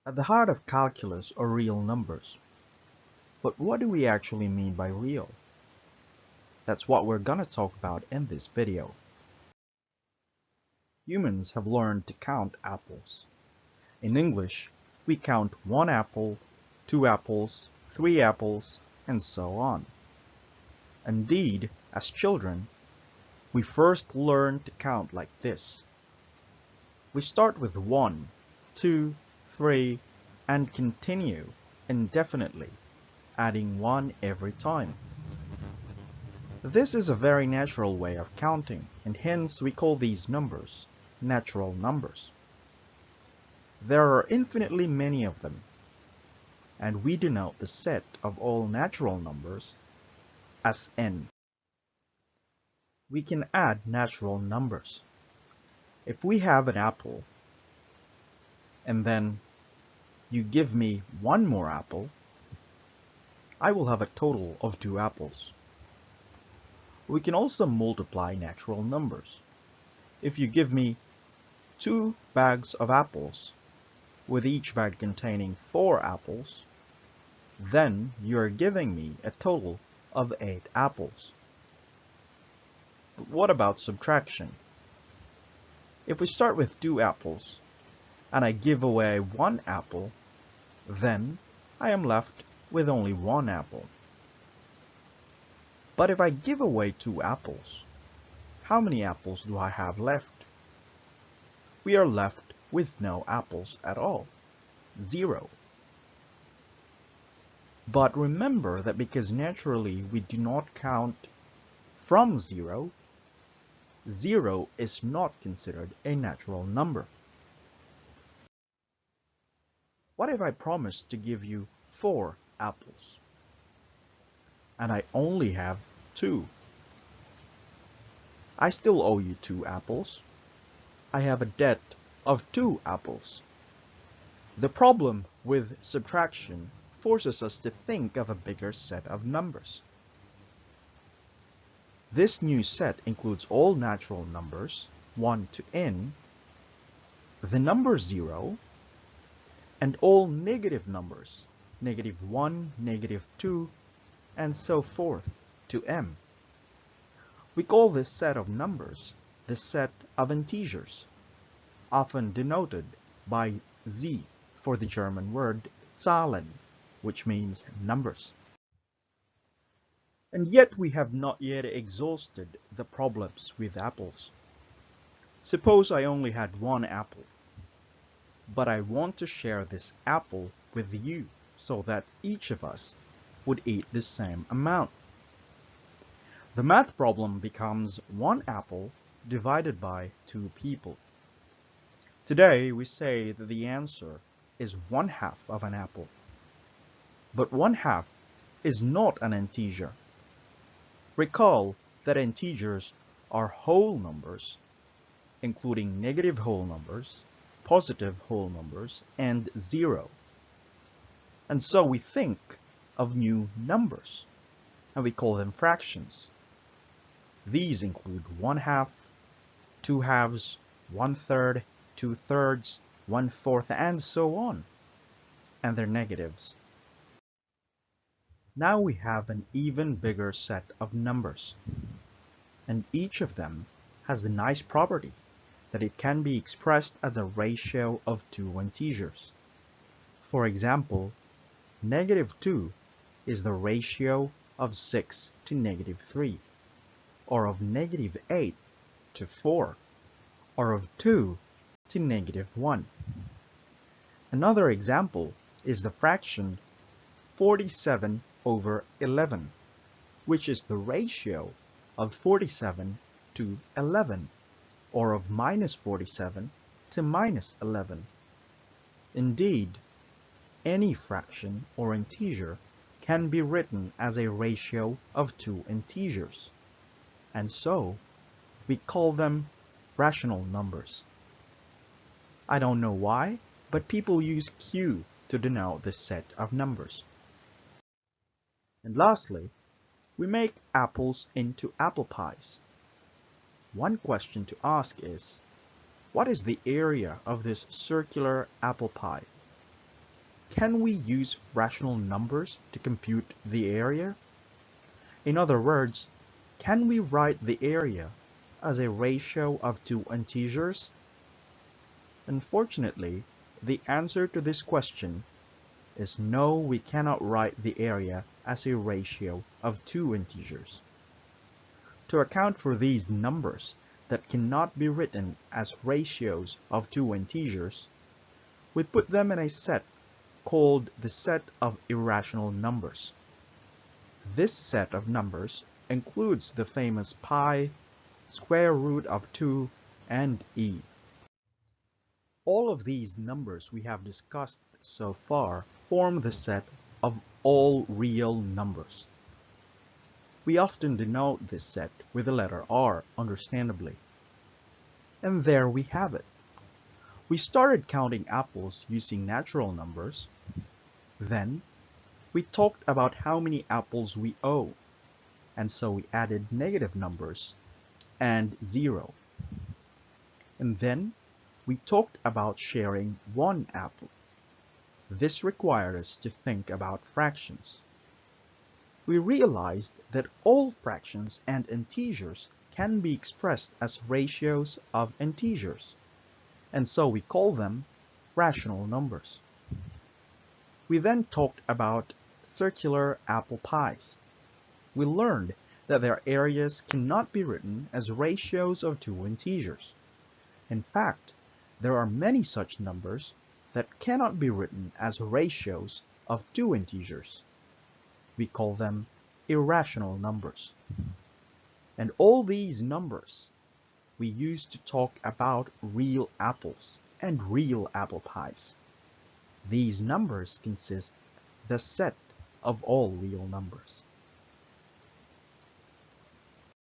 At the heart of calculus are real numbers. But what do we actually mean by real? That's what we're gonna talk about in this video. Humans have learned to count apples. In English, we count 1 apple, 2 apples, 3 apples, and so on. Indeed, as children, we first learn to count like this. We start with 1, 2, 3, and continue indefinitely, adding 1 every time. This is a very natural way of counting, and hence we call these numbers natural numbers. There are infinitely many of them, and we denote the set of all natural numbers as n. We can add natural numbers. If we have an apple, and then you give me one more apple, I will have a total of 2 apples. We can also multiply natural numbers. If you give me 2 bags of apples, with each bag containing 4 apples, then you are giving me a total of 8 apples. But what about subtraction? If we start with 2 apples, and I give away 1 apple, then I am left with only 1 apple. But if I give away 2 apples, how many apples do I have left? We are left with no apples at all. 0. But remember that because naturally we do not count from 0, 0 is not considered a natural number. What if I promise to give you 4 apples, and I only have 2? I still owe you 2 apples. I have a debt of 2 apples. The problem with subtraction forces us to think of a bigger set of numbers. This new set includes all natural numbers, 1 to n, the number 0, and all negative numbers, -1, -2, and so forth to m. We call this set of numbers the set of integers, often denoted by z for the German word Zahlen, which means numbers. And yet we have not yet exhausted the problems with apples. Suppose I only had 1 apple, but I want to share this apple with you so that each of us would eat the same amount. The math problem becomes 1 apple divided by 2 people. Today we say that the answer is 1/2 of an apple. But 1/2 is not an integer. Recall that integers are whole numbers, including negative whole numbers, positive whole numbers, and 0. And so we think of new numbers, and we call them fractions. These include 1/2, 2/2, 1/3, 2/3, 1/4, and so on, and their negatives. Now we have an even bigger set of numbers, and each of them has the nice property that it can be expressed as a ratio of 2 integers. For example, -2 is the ratio of 6 to -3, or of -8 to 4, or of 2 to -1. Another example is the fraction 47/11, which is the ratio of 47 to 11, or of -47 to -11. Indeed, any fraction or integer can be written as a ratio of 2 integers, and so we call them rational numbers. I don't know why, but people use Q to denote this set of numbers. And lastly, we make apples into apple pies. One question to ask is, what is the area of this circular apple pie? can we use rational numbers to compute the area? In other words, can we write the area as a ratio of two integers? Unfortunately, the answer to this question is no, we cannot write the area as a ratio of two integers. To account for these numbers that cannot be written as ratios of two integers, we put them in a set called the set of irrational numbers. This set of numbers includes the famous pi, square root of 2, and e. All of these numbers we have discussed so far form the set of all real numbers. We often denote this set with the letter R, understandably. And there we have it. We started counting apples using natural numbers. Then, we talked about how many apples we owe, and so we added negative numbers and 0. And then, we talked about sharing one apple. This required us to think about fractions. We realized that all fractions and integers can be expressed as ratios of integers, and so we call them rational numbers. We then talked about circular apple pies. We learned that their areas cannot be written as ratios of two integers. In fact, there are many such numbers that cannot be written as ratios of two integers. We call them irrational numbers. And all these numbers we use to talk about real apples and real apple pies. These numbers consist the set of all real numbers.